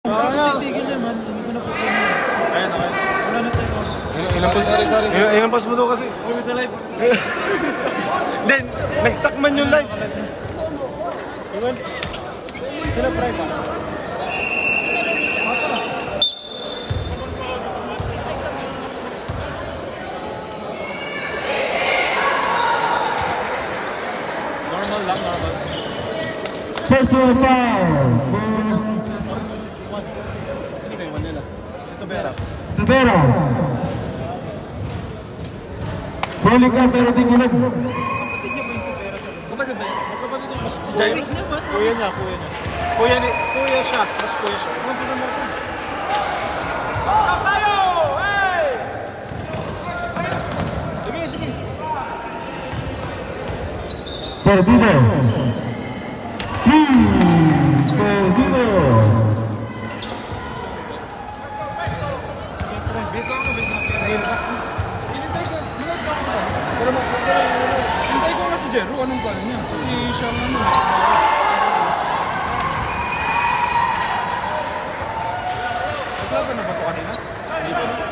Tigil naman, hindi ko na po kaya. Ayan, okay. Wala na tayo. Ilang pas mo daw kasi? Huwag sa live. Then, nag-stuck man yung live. Iwan. Sila price ah. Normal lang, normal. Personal foul. Hindi kayo Manila. Si Tubera. Tubera. Bowling ka pero di gilid. Kapatid niya ba yung Tubera sa loob? Kapatid ba yun? Kapatid niya. Si Jairus niya ba? Kuya niya. Kuya siya. Mas kuya siya. Mas kuya mo ito. Baksak tayo! Hey! Sige. Perdido. Perdido. Base lang. Hintay ko nga si Jero, anong pala niya? Kasi siya ang ano. Naglaban na ba ito kanina? Hindi pa na.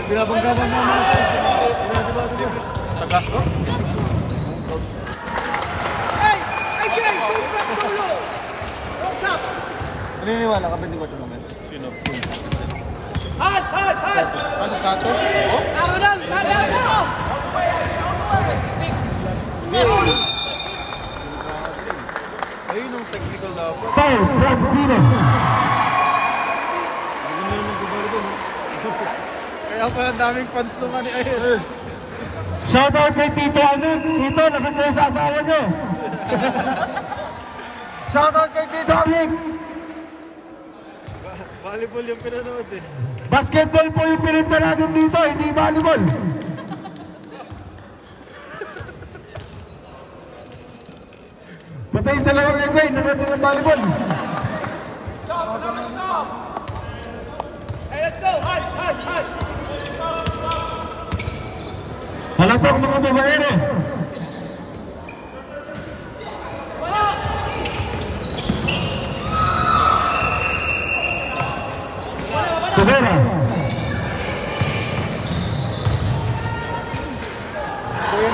Binabanggaban mo naman sa Glasgow? Naniniwala ka ba hindi ko ito naman? Sino? Hands! Sa Sato? Oo? Ayun ang technical na ako. Foul, Perdido. Kaya pala daming fans nung ano ayun. Shoutout kay Tito Amig. Tito, nakagaya sa asawa nyo. Shoutout kay Tito Amig. Volleyball yung pinanood eh. Basketball po yung pinunta natin dito, hindi volleyball. Patay yung dalawang egay, nanood ng volleyball. Stop! Hey, let's go! Hands! Halapak mga babaero. Tubera.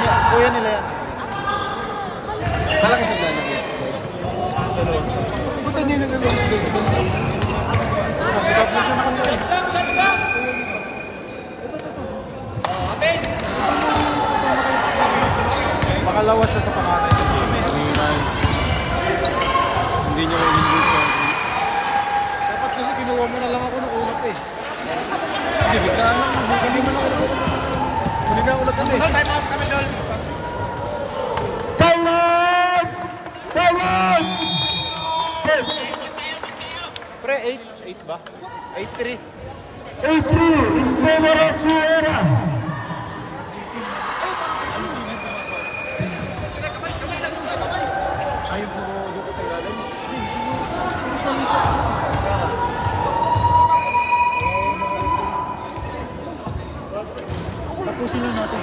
Kuya nila yan. Talagang naglalagay. Buta niya naglalagay sa Desi. Masikap mo siya nakalagay. Makalawa siya sa panganay. Hindi niya ko in-invite ko. Dapat kasi kinuha mo na lang ako nung una pa eh. Hindi, biglaan lang. Hindi man ako lang. Huli na ulat kami. Time out kami doon. Time out! Time out! Pre, 8 ba? 8-3. 8-3 in favor of Suera. Ayaw po ko sa ilalim. Tapusin lang natin.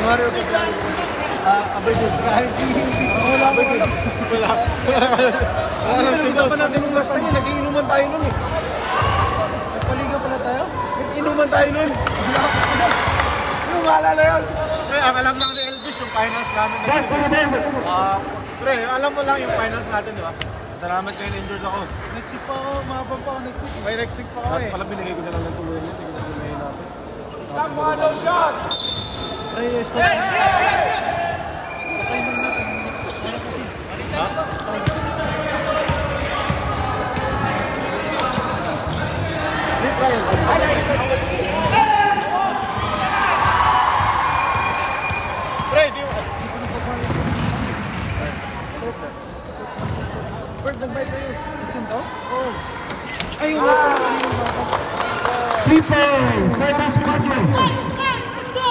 Mario abay din. Kahit wala. Usapan natin nung last time, nag-iinuman tayo nun eh. Nagpaligaw pala tayo? Nag-inuman tayo nun. Yung maalala yun. Pre, ang alam lang ni Elvis yung finals namin. Pre, alam mo lang yung finals natin, di ba? Salamat kayo na-injured ako. Next week pa ako, mahapon pa ako next week. May next week pa ako eh. Pala binigay ko na lang ng tuloy niya. Tingnan ko na yun natin. Stop mo, no shot! Pre, stop. Okay lang natin. Para kasi. Ha? Pre, di mo. Bird, nag-bite sa'yo. Nagsin to? Oo. Ayun. Triple, Service Padre. Let's go!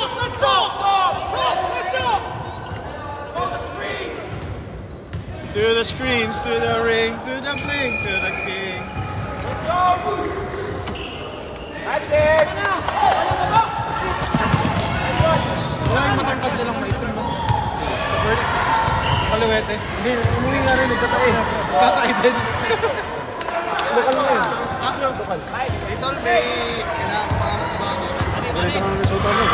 To the screens, to the ring, to the bling, to the king. That's it! Wala yung matangkad nilang maitim mo. Sa bird. Sa kaluwete. Hindi, umuwi nga rin, nagtatay. Tatay din. Lokal mo yun. Lokal. Little may kinakabangan sa mga Ganito nga may soto mo.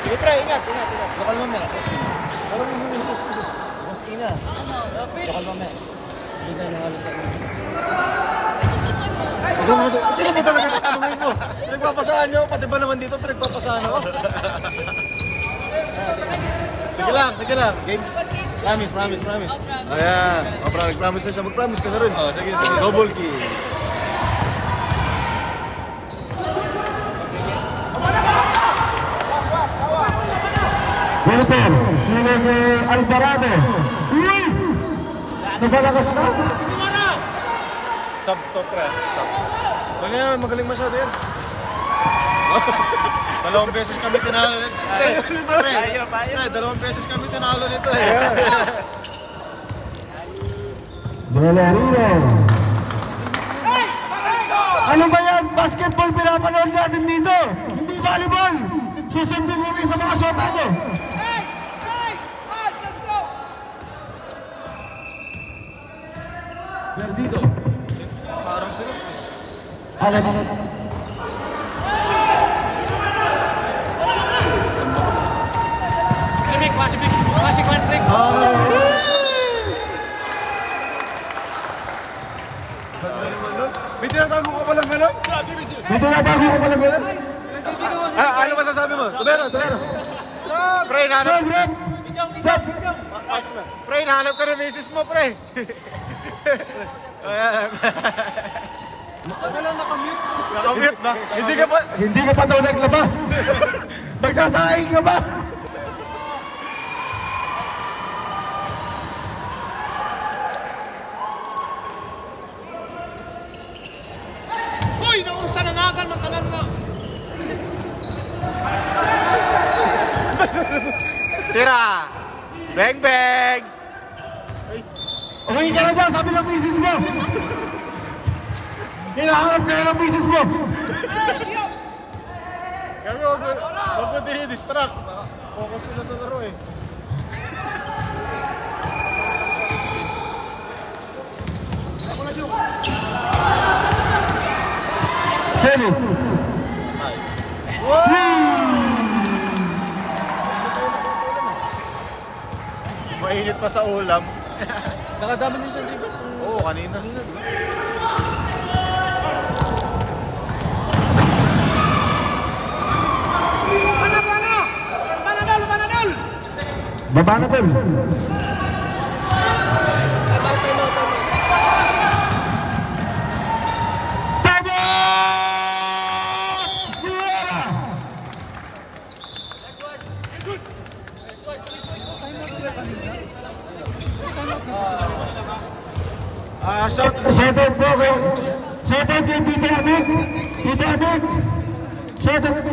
Sige pre, ingat. Lokal mo may. Lokal mo may. Boss Ina. Lokal mo may. Hindi na halos ako. Sino ba talaga katanungin ko? Pinagpapasahan nyo, pati ba naman dito pinagpapasahan ako? Sige lang. Game? Promise. Ayan. Promise na siya. Mag-promise ka na rin. Oh, sige. Double kill. Winter, sino ni Alvarado? Uy! Nabalakas na? Sub to pre. Sub. Ano yan? Magaling masyado yan. Dalawang beses kami tinalo nito. Pre, dalawang beses kami tinalo nito eh. Delarino. Ano ba yan? Basketball pinapanood natin dito. Hindi volleyball. Susundin mo rin sa mga shota nyo. Perdido. Parang sila. Alex. May tinatago ka palang gano'n? May tinatago ka pala gano'n? Ano masasabi mo? Tubero. Pre, nahanap. Stop, rep! Stop! Pre, nahanap ka na misis mo, pre. Ayan. Saan ka lang nakamute? Nakamute ba? Hindi ka pa daw naglaba. Magsasaing ka ba? Uy, naunsa na nagan man tanan mo. Tira. Bang bang. Okay ka na dyan, sabi ng misis mo! Hinahanap ka na ng misis mo! Gago, wag mo din i-distract. Focus sila sa laro eh. Senis! Mainit pa sa ulam. Nakadami din siya, Ribas. Oo, kanina. Baba na tol! Tama! Yuwara! Shoutout po kay... Shoutout kay Tita Amik! Shoutout!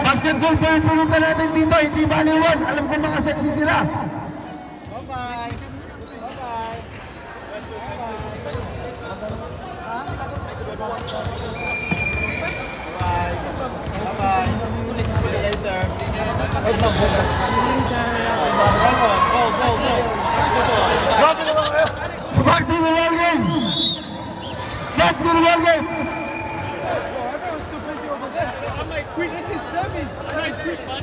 Basketball po yung pumunta natin dito, hindi baliwan. Alam ko mga sexy sila. Bye-bye. Bye-bye. See you later. Back to the ball game! Back to the ball game! This is service. Quick, man.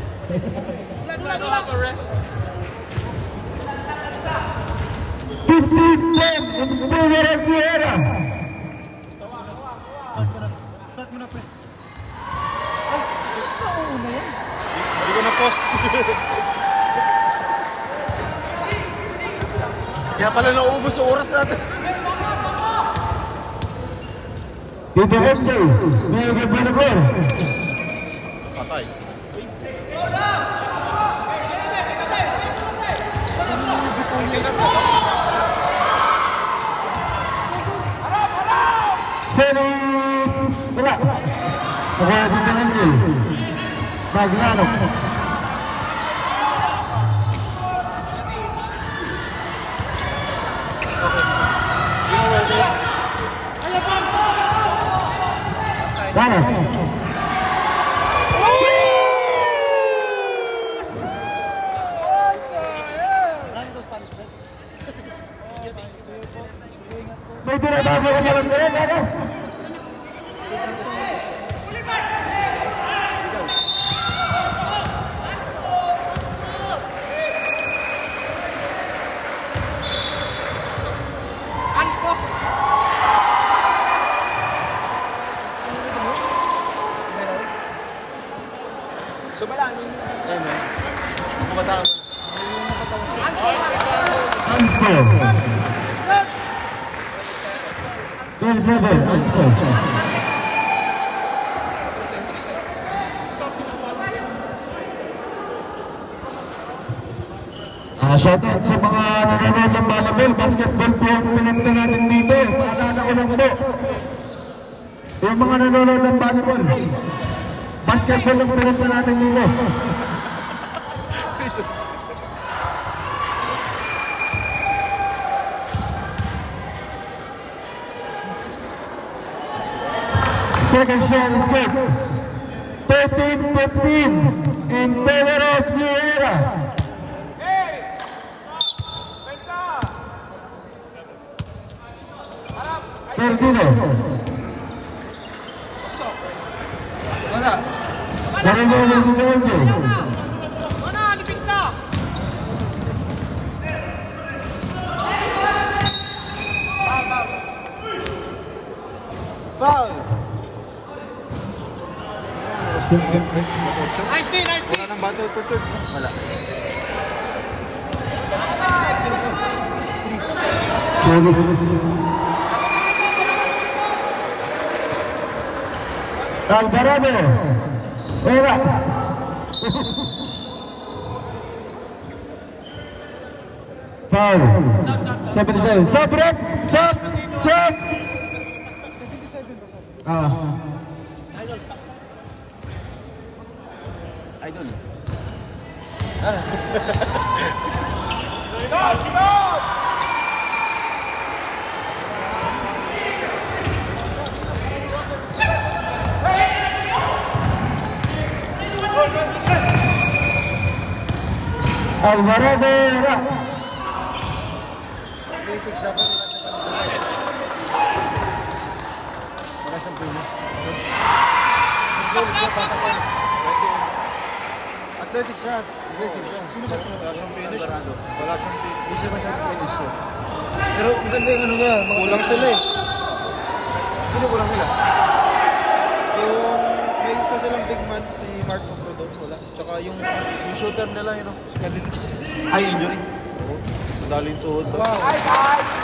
I don't have a ref. 15 points in favor of Guerra. Start mo na, pre. Hindi ko na-post. Kaya pala nauubos sa oras natin. Tito MJ, may Banagor. Patay. Senis, wala. Nakuha Tito MJ. Magnano. bago ka naman kayo, Gagas. Shoutout sa mga nanonood ng volleyball, basketball po ang pinunta natin dito. Paalala ko lang po. Yung mga nanonood ng volleyball, basketball ang pinunta natin dito. Second shot is good. 13-15 in favor of New Era. Ferdino. Wala. Mana, dipinta. Foul! Nice D, nice D. Wala nang battle for third. Wala. Alvarado. Era. Foul. 77. Sub, rep. Sub. Sub. 77 ba sabi? Idol. Alvarado. Era. Athletic siya pa wala siyang finish. Athletic siya, aggressive siya. Sino ba siya? Wala siyang finish. Wala siyang finish. Hindi siya ba siya finish siya? Pero maganda yung ano nga, Kulang sila eh. Sino kulang nila? Yung may isa silang big man, si Mark Pagrodon, wala. Tsaka yung shooter nila, yun o, si Kevin. Ay, injury. Oo. Madaling tuhod. Wow!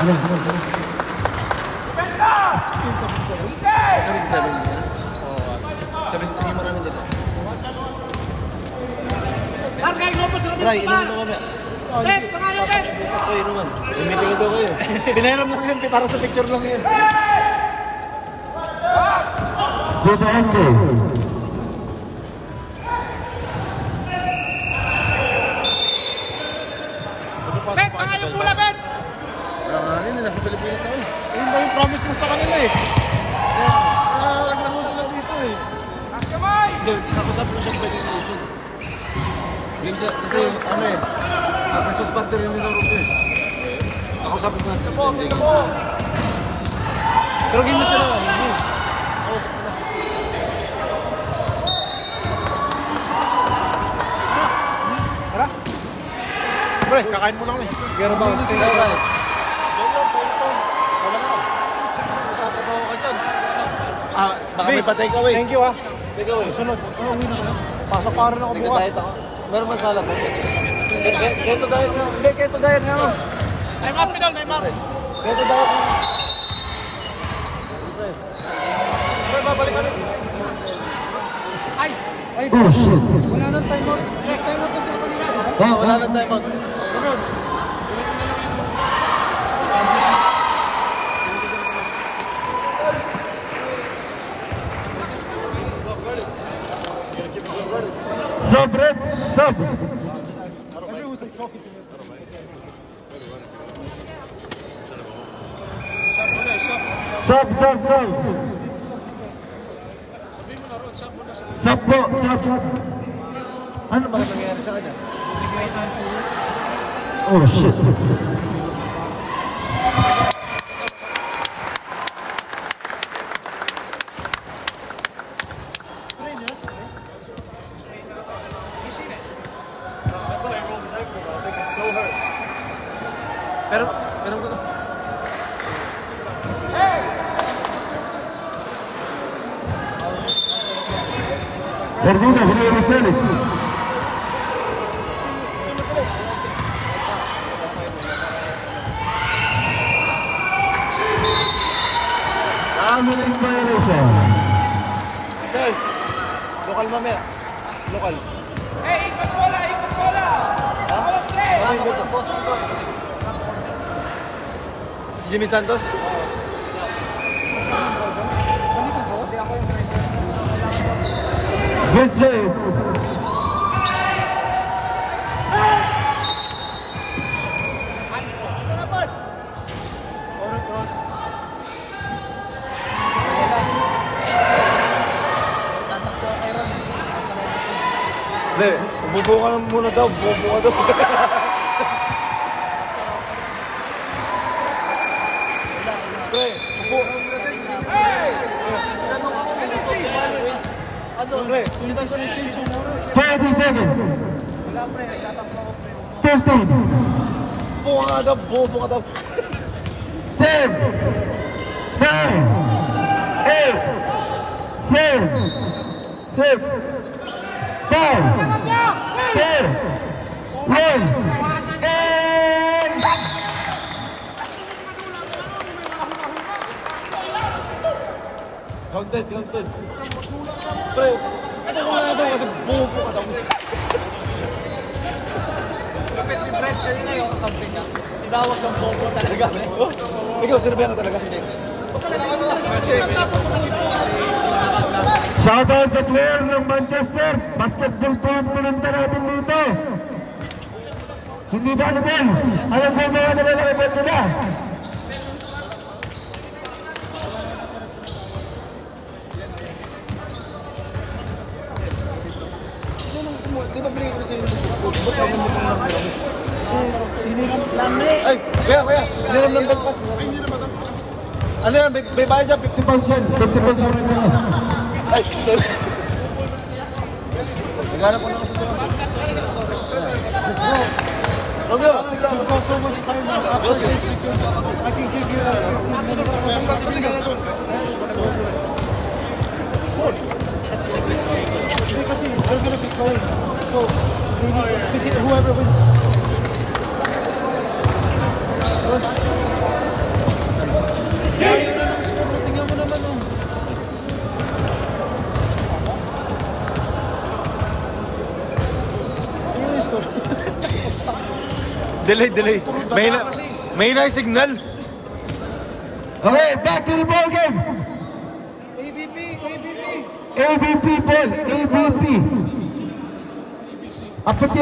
Ano? Yung 77? 77 niya? Oo. 77 yung maraming dito. Markay mo pa sa Bray, inuman na kami. Bet, pangalan Bet. Ako, inuman. Umitigil daw kayo. Pinahiram lang yun, para sa picture lang yun. Dito Ando. Bet, pangalan yung pula Bet. Parang nga rin, nasa Pilipinas ako eh. Ayun ba yung promise mo sa kanila eh. Naglaro sila dito eh. Hindi, nakusap ko siya pwede na isun. Game siya, kasi ano eh, Christmas party rin nila rin eh. Nakusap ko na sila. Pero game na sila, English. Nakusap ko na. Tara. Pre, kakain mo lang eh. Pero ba, sila ba? Wala na. Nagkakabawa ka dyan. Baka may Bis, patay ka eh. Thank you ah. Take away. Sunod. Uwi na ka. Pasok pa rin ako bukas. Nagka-diet ako. Meron man salad mo. Keto diet nga. Hindi, keto diet nga. Time out, Pidol, time out. Keto diet nga. Pre, babalik kami. Ay, Ay, Oh shit. wala nang time out. Time out na sila kanina. Wala nang time out. Ano? Sub, rep. Sub. Everyone was like talking to me. Sub, sub, sub. Sub po, sub. Ano ba? Ano nangyayari sa kanya? Oh shit. Pero ko to. Perdona, Julio Rosales. Amin violation. Guys, lokal mamaya. Lokal. Ikot bola! Power play! Si Jimmy Santos. Good save. Hindi, bubo ka muna daw. Bubo ka daw. Pre, bubo. Ano, pre? 30 seconds. 15. Bubo ka daw. Bubo ka daw. 10, 9, 8, 7, 6, 5, 4, 1, and... Counted. Pre, ito ko nga daw kasi bubo ka daw. Kapit ni Fred, kanina yung kampi niya. Tinawag ng bobo talaga. Ikaw, sinabihan ka talaga. Shoutout sa player ng Manchester. Basketball po yung pinunta natin dito. Hindi volleyball. Alam ko mga nalalakipad nila. Di ba binigay ko sa'yo? Ay, kaya. Hiniram ng bagpas. Ano yan? May bayad dyan? 50%. 50% rin na. Ay, sorry. Naghanap ko na kasi ito. Romeo, we've got so much time now. I can give you kasi they're gonna be playing. So, kasi whoever wins. Ayun na lang score. Tingnan mo naman oh. Tingnan mo yung score. Delay. May na signal. Okay, back to the ball game. ABP ball. ABP. Apiti.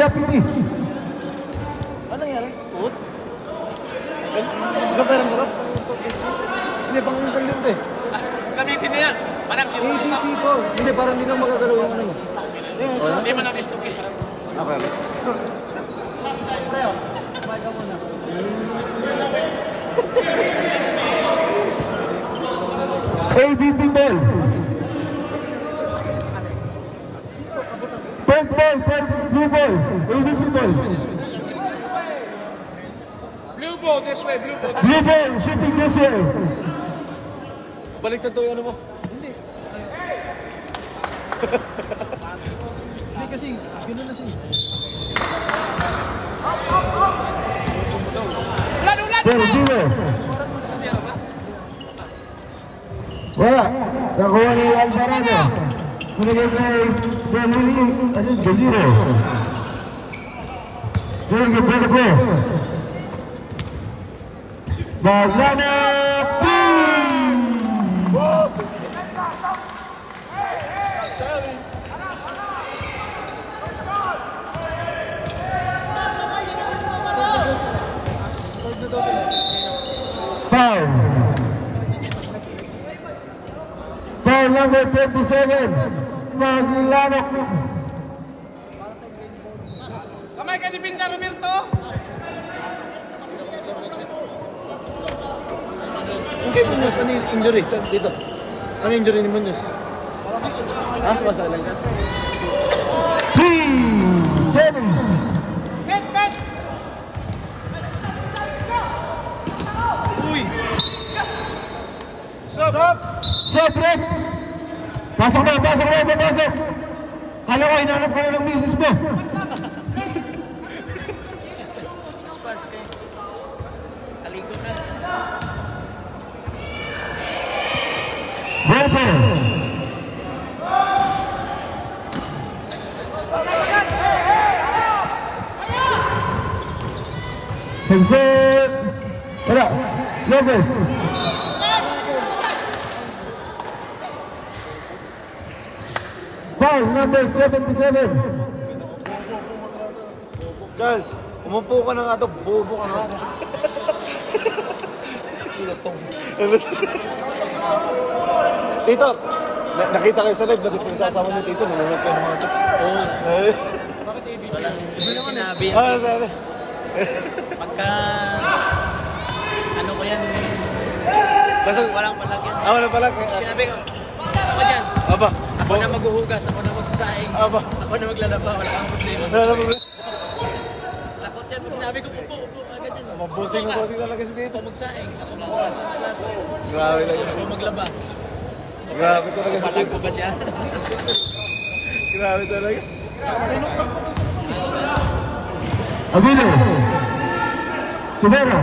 Ano nangyari? Tuot? Isa pa rin mo? Hindi, bang yung galing eh. Gamitin na yan. Parang ABP ball. Hindi, parang hindi lang magagalaw yung ano mo. Hindi mo na-dislocate. Okay. Preo, smile ka muna. ABP ball. Pink ball, blue ball. ABP ball. Blue ball this way, blue ball. Blue ball, shooting this way. Baliktad to yung ano mo. Hindi. Hindi kasi, gano'n na siya. Ulan! Wala. Nakuha ni Alvarado. Binigay kay Benili. Ano? Beziro. Binigay kay Beniko. Maglana. Foul. Foul number 27. Maglana. Kamay ka ni Pinda Roberto. Hindi mo news, ano yung injury? Dito. Ano yung injury ni Munoz? Sumasalang ka? 3 seconds. Bet! hinanap ka na ng misis mo. Pas kayo. Kaligo na. Bobo. Vincent. Wala. Lopez. Foul number 77. Charles, umupo ka na nga ito. Bobo ka nga. Tito, nakita kayo sa live. Bakit pinasasama niyo Tito? Nalunod kayo ng mga chips. Oo. Wala sinabi. Sabi. Pagka... Ano ko yan? Basta, Walang palagyan. walang palag. Sinabi ko, ako dyan. Aba. Ako na maghuhugas, ako na magsasaing. Aba. Ako na maglalaba, wala kang problema. Wala mo. Takot yan, pag sinabi ko, upo, agad yan. Mabosing na bosing talaga si Tito. Ako magsaing, ako maghugas ng plato. Grabe lang yun. Ako maglaba. Grabe talaga si Palag Tito. ko ba siya? Grabe talaga. Abino. Tibera.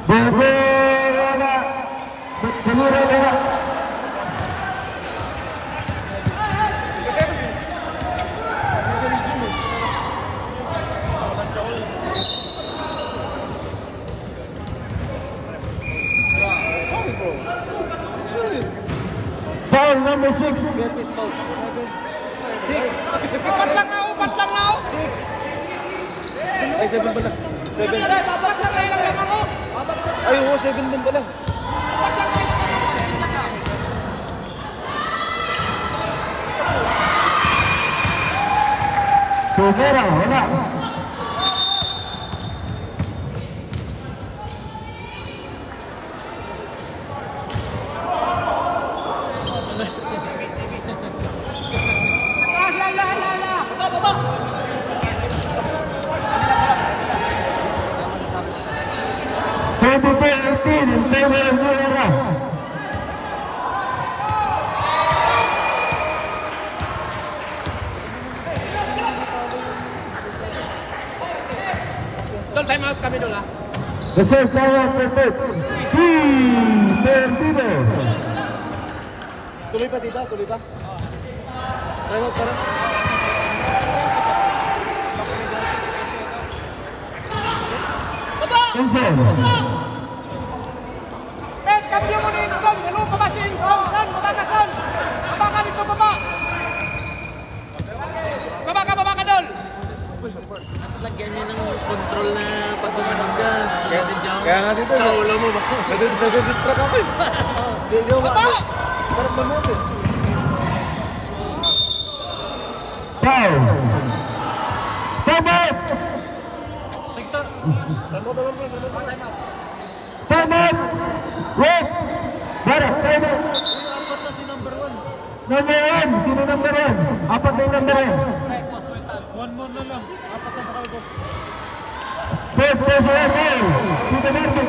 Bogora. Bogora. Foul number 6. Get this foul. 6. Upat lang na ako. 6. Ay, 7 pala. 7. Upat lang na ilang ako. Ay, oo, 7 din pala. Upat lang na. Bogora. Wala. Twenty-two 18 in favor of Bogora. Dol, time out kami dol ha. The serve power perfect. Perdido. Tuloy pa, Tita? Tuloy pa? Time out para. Vincent. Ben, kambyo mo na yun, Dol. Hello, baba siya yun. Dol, baba ka, Dol. Baba ka dito, baba. Baba ka, Dol. Lagyan niyo ng control na pag gumanugas. Kaya nga dito. Sa ulo mo ba? Nadidistract ako eh. Hindi ako Baba! sarap na natin. Foul. Time out. Time out. Wait. Bara, time out. Apat na si number 1. Number 1. Sino number 1? Apat na yung number 1. 1 more na lang. Apat na pa kayo, boss. Fourth person foul. Tito Martin.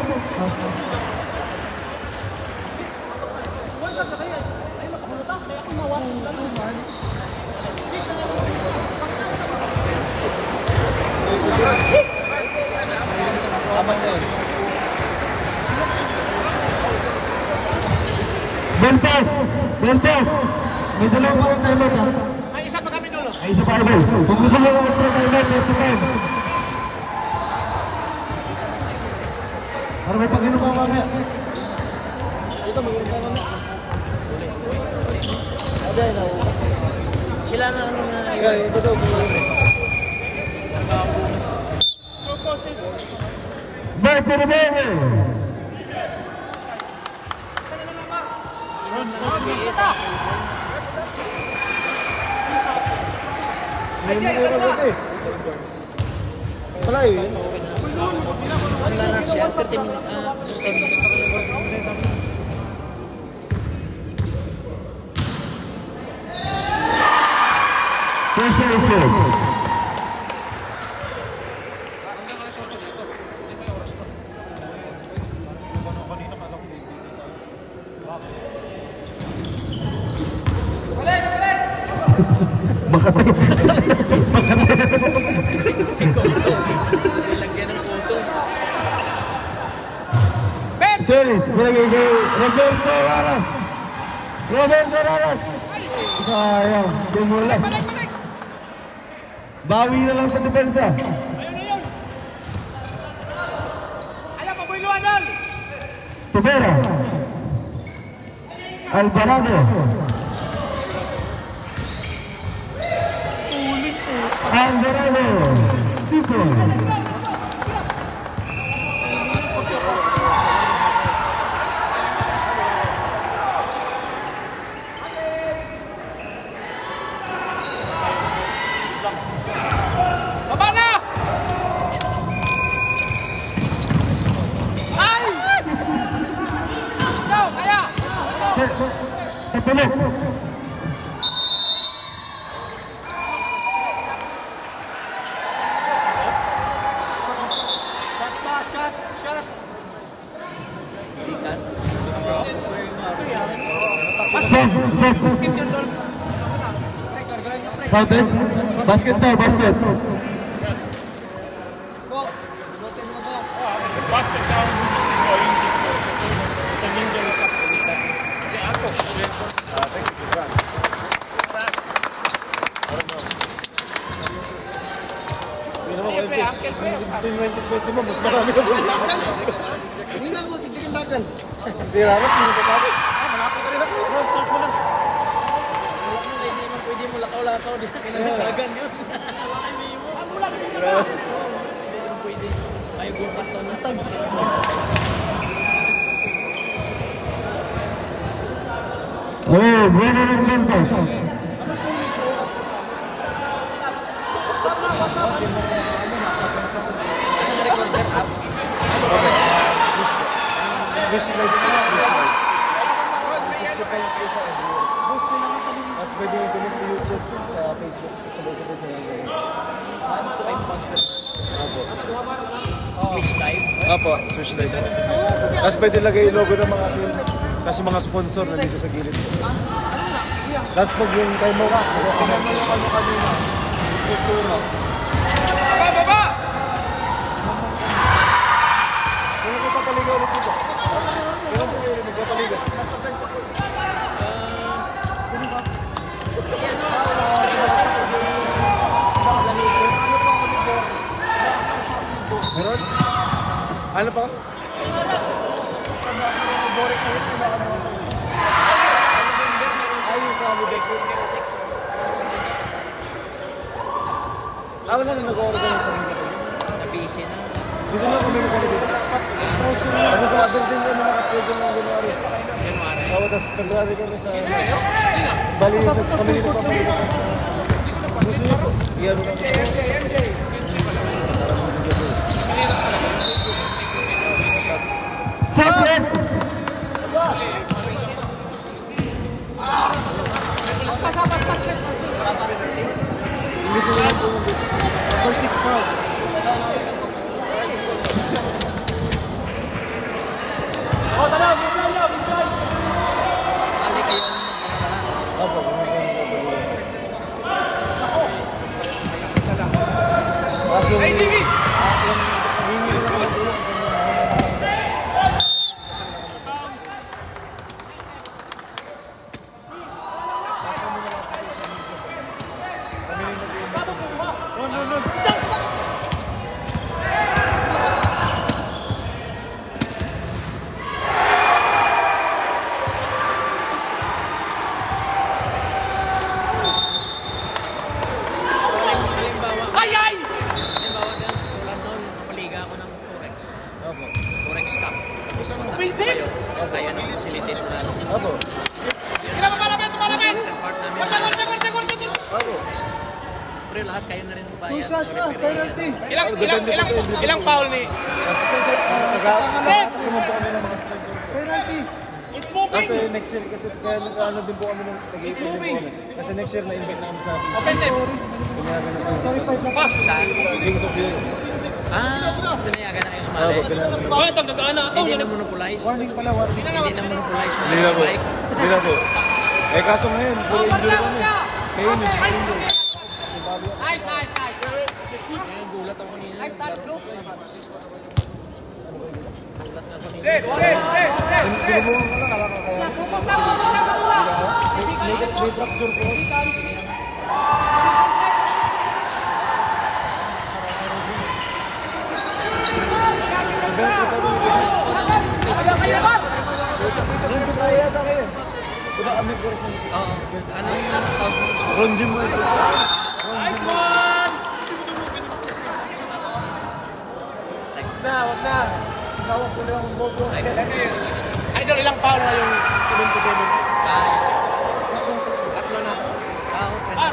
Apat na yun. Belpas. Belpas. May dalawang pa yung timeout ha. May isa pa kami, Dol. Ay, isa pa idol. Kung gusto mo yung extra timeout, 30 times. Para may pag-inom ka mamaya. Ito, mag-inom ka mamaya. Agay na. Sila na ano na. Agay, ito daw. Back to the ball. May mga dito eh. Wala eh. Wala na siya. 30 minutes. Just 10 minutes. Pressure is good. Morris. Binigay kay Roberto Raras. Roberto Raras. Sayang. Tumulas. Bawi na lang sa depensa. Alam mo, Boy Luanal! Tubera. Alvarado. Alvarado. Tito. Baba na! Ay! Go, kaya! Tapulok. Shot ba? Shot! Shot! Ikan. Basket. Basket daw, basket. Box! Suotin mo ba? Basket down, just in your inches. Sa ninja isa po. Kasi ako. Hindi naman kayo. 2020 mo, mas marami na mo. Tingnan mo si Tikindagan. Si Raras, hindi na kapagod. Malapit na rin ako. Bro, start mo na. Hindi naman pwede mo lakaw-lakaw. Di na kinagdagan yun. Hindi mo. Hindi naman pwede. Ay, bukat to ng tags. Oh, Bruno Mendes. Saan ka na-recorder apps? Wish like mas pwede yung tuloy sa YouTube, sa Facebook, sabay-sabay sa mga ganyan. 5 pounds per. Swish type. Apo, switch light. Tapos pwede lagay yung logo ng mga film. Kasi mga sponsor nandito sa gilid. Tapos pag yung timer na, mag-comment yung ano kanina. Gusto na. Baba! Baba! Kaya ko papaligaw ulit dito. Kaya ko yung magpapaligaw. Meron? Ano pa? Ako na nag-organize sa mga kapatid. Sa PC na. Gusto mo kami mag-organize dito? Ano sa building ko na nakaschedule ng January? January. Oo, tapos February kami sa... Bali, kami dito pa paligaw. Gusto nyo po? Iyan mo lang. Separate. Gusto nyo lang po yung dito. Number 6 foul. Balik kayo ng pangalahan. Opo, Hey, TV! Halimbawa din, tulad noon, napaliga ako ng Forex. Forex Cup. Tapos kontakin ko kayo. Kaya ng facilitate na ano. Opo. Kailan pa malapit, malapit! Part namin. Opo. Pero lahat kayo na rin bayad. 2 shots na, penalty. Ilang foul ni? Nag-aamon po kami ng mga sponsor. Penalty. It's moving! Kasi next year, kasi kaya nag-ano din po kami ng nag-iipon din po kami. Kasi next year na-invest na kami sa Offensive! Sorry, Pass sa... Kings of Europe. Pinayagan na kayo sumali. Bakit ang gagaan na ito? Hindi na monopolize. Warning pala, warning. Hindi na monopolize. Hindi na po. Hindi na po. Eh kaso ngayon, puro injury kami. Kayo yun, Nice, nice, nice! Kaya gulat ako kanina. Nice, nice, Luke! Gulat na ako kanina. Set, set, set, set. Sinubukan ko lang, kaya. Pupok na sa bola. May fracture ko. Sudah kami version. Oo. Ano yung Ronjim mo. Nice one! Wag na. Tinawag ko lang ang bobo. Idol, ilang foul na yung 7-7? Tatlo na.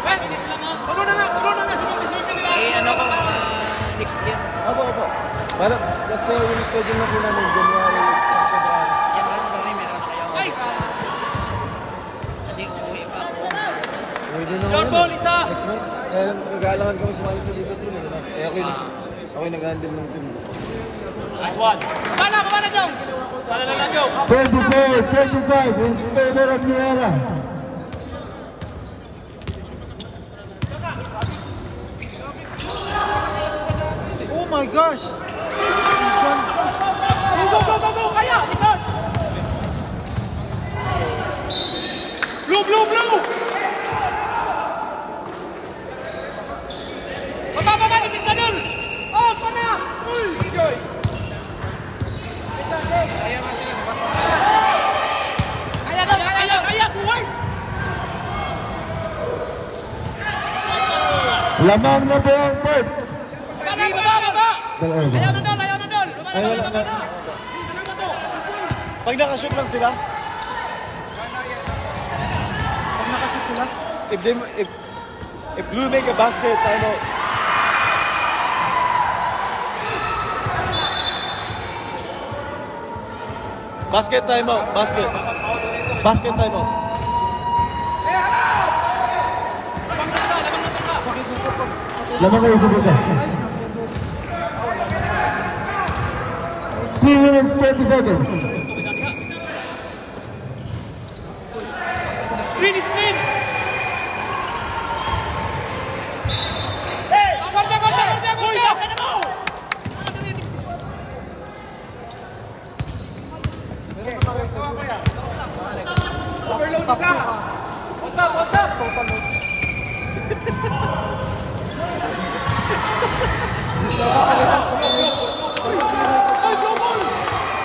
Wait. Tulo na nga sa mga decision nila. ano ko, next year. Opo. Para kasi yung schedule na po namin January. Yan lang rin, meron na kayo. Ay! Kasi uuwi pa ako. Pwede naman. Short ball, isa! Next month. Nag-aalangan kami sumali sa Liverpool. Ako yung nag-handle ng team. Nice one! Kumana, Jong! Sana lang lang, Joe! 24-25 in favor of Niera. Oh my gosh! Go! Kaya! Likod! Blue! Baba, nipit ka dun! Oh, pana! Uy! Kaya dun! Kaya! Buhay! Lamang na po ang court. Baba! Ayaw na dol! Ay, wala na. Pag nakashoot lang sila. If Blue make a basket, time out. Basket time out. Basket time out. Lamang kayo sa buka. 3 minutes 20 seconds. Screen! Gol! Ano mo? Overload isa! What's up?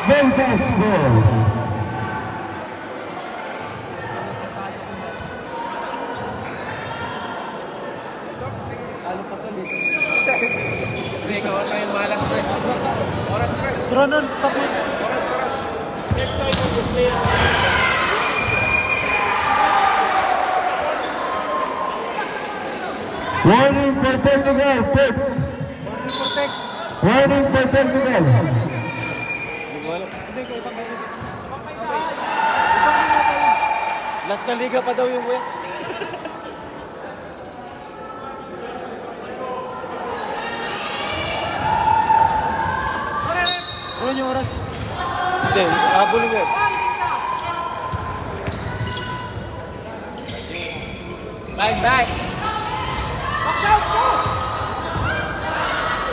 Very fast ball. Ano pa sa dito? Hindi, ikaw na yung malas, pre. Suranon, stop mo. Next time on the player. Warning for technical. Third. Warning for technical. Last na liga pa daw yung win. Ano yung oras? Hindi, habulin ko. Back! Box out mo!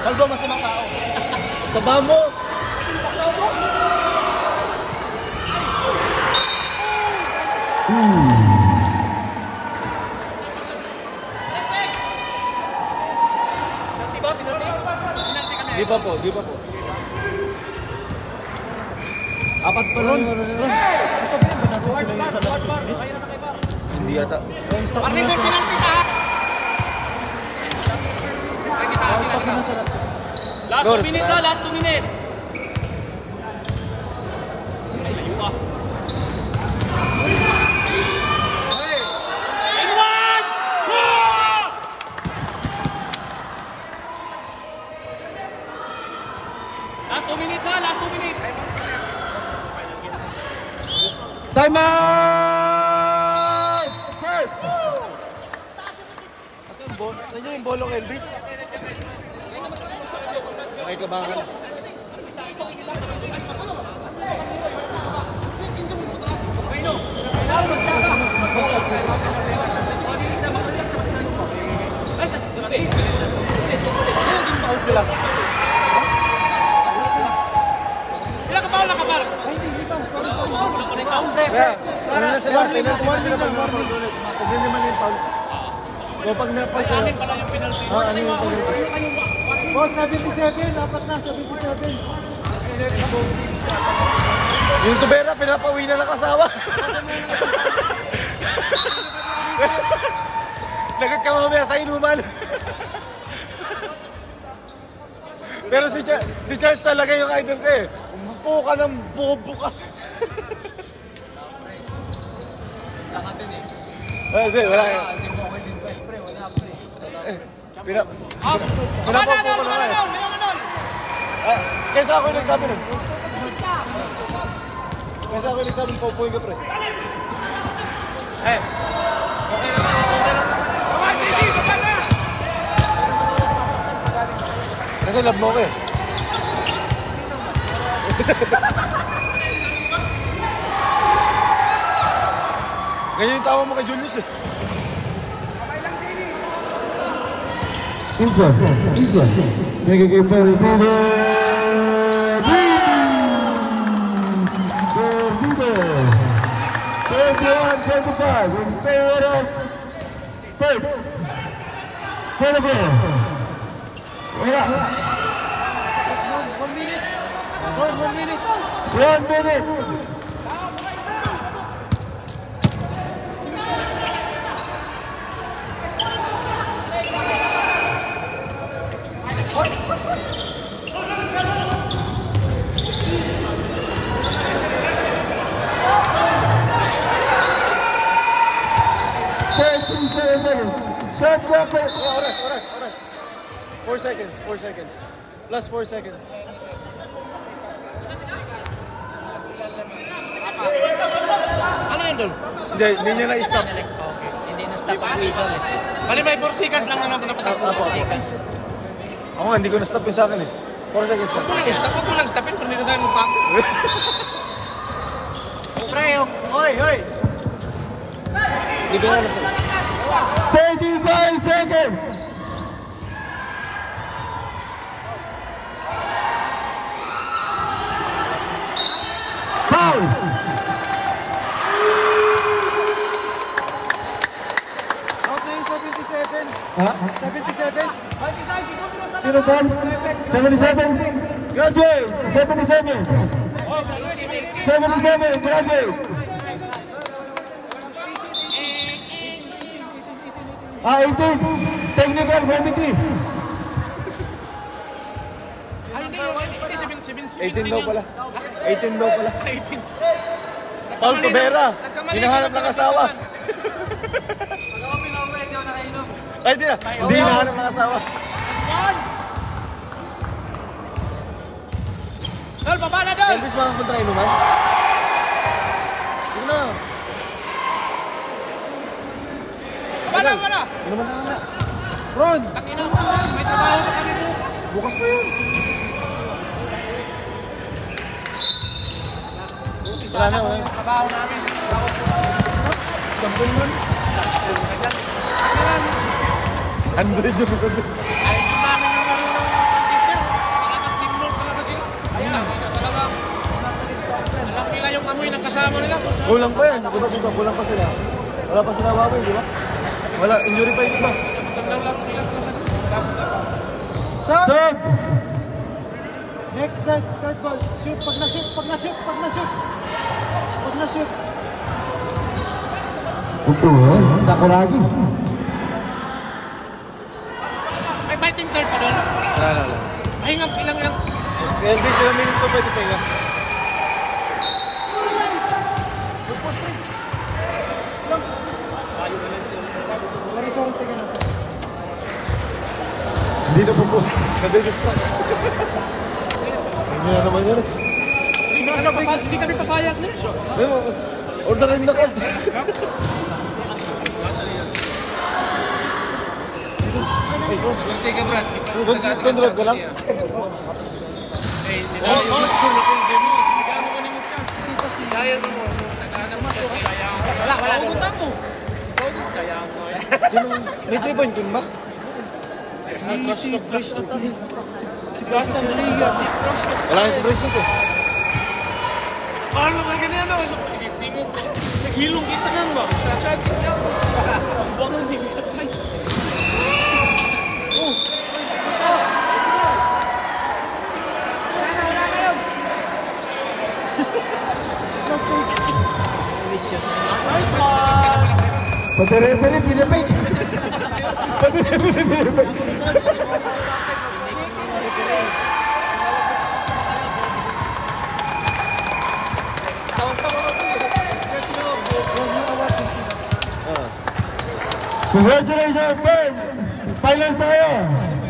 Kalbo, masamang tao. Taba mo! Di pa po. Apat pa ron. Sasabihin ba natin sila yung sa last 2 minutes? Hindi yata. Stop mo na sa Penalty ka ha! stop mo na sa last 2 minutes. Last 2 minutes ha, last 2 minutes. Anyone? Last 2 minutes ha, last 2 minutes. Time out! Asan yung ball? Ano yung bolong Elvis? Okay, kabangan. Foul sila. Ilang ka pa, par? Ay, hindi pa. Sorry. Ano na sila? Warning na. Sabihin naman yung foul. O pag napag siya. Ano yung penalty? Oh, 77. Dapat na, 77. Yung tubera, pinapauwi na ng asawa. Lagot ka mamaya sa inuman. Pero si Charles talaga yung idol ko eh. Umupo ka ng bobo ka. Wala eh. Pinapapo ko na nga eh. Kesa ako yung nagsabi nun. Kesa ako yung nagsabi, paupuin ka pre. Kasi love mo ko eh. Ganyan yung tawa mo kay Julius eh. Inside. Make a game for the Perdido. 21-25 in favor of Perth. Perdido. Wala. 1 minute. 1 minute. 1 minute. Shot clock. Oras. 4 seconds. Plus 4 seconds. Ano yun doon? Hindi niya na-stop. Okay. Hindi na-stop ang whistle eh. Bali, may 4 seconds lang na napatakbo. Seconds. Ako nga, hindi ko na-stop yung sa akin eh. 4 seconds lang. Huwag mo lang stopin kung hindi na tayo magpako. Pre, hoy! Hindi ko na na-stop. 35 seconds. Foul. Out na yung 77. Ha? 77. Sino foul? 77. Graduate. 77. 77. Graduate. 18. Technical committee. Ay, hindi. 18 daw pala. 18 daw pala. Paul Tobera. Hinahanap ng asawa. Ay, hindi na. Hindi hinahanap ng asawa. Dol, baba na, Dol! Elvis, makapunta kayo naman. Hindi na. Baba na! Inuman na nga. Ron! Takina mo, may trabaho pa kami mo. Bukas pa yun. Wala na. Trabaho namin. Kampun nun. 100 yung maganda. Ay, yung namin yung marunong Manchester. Talagang team North talaga sila. Talagang alam nila yung amoy ng kasama nila. Kulang pa yan. Kulang pa sila. Wala pa sila babay, di ba? Wala. Injury pa yun ba? Magandang laro nila talaga. Sub. Next, third ball. Shoot, pag na-shoot. Ito, Sakuragi. May fighting third pa doon. Wala. Mahingap ilang. Elvis, ilang minutes na pwede pahinga? Hindi na pupus. Nade-distract. Sa inyo na naman yun. Hindi kami papayag na. Order rin na card. Don't drive ka lang. Wala doon. May 3 point yun ba? Si Bruce ata. Wala na si Bruce nito. Paano ka ganyan no? Hilong isa nan ba? Sakit niya. Bangon ni Mikay. Nice one. Pati-referee, pinipay. Pati-referee, pinipay. Congratulations, Fern! Finals tayo!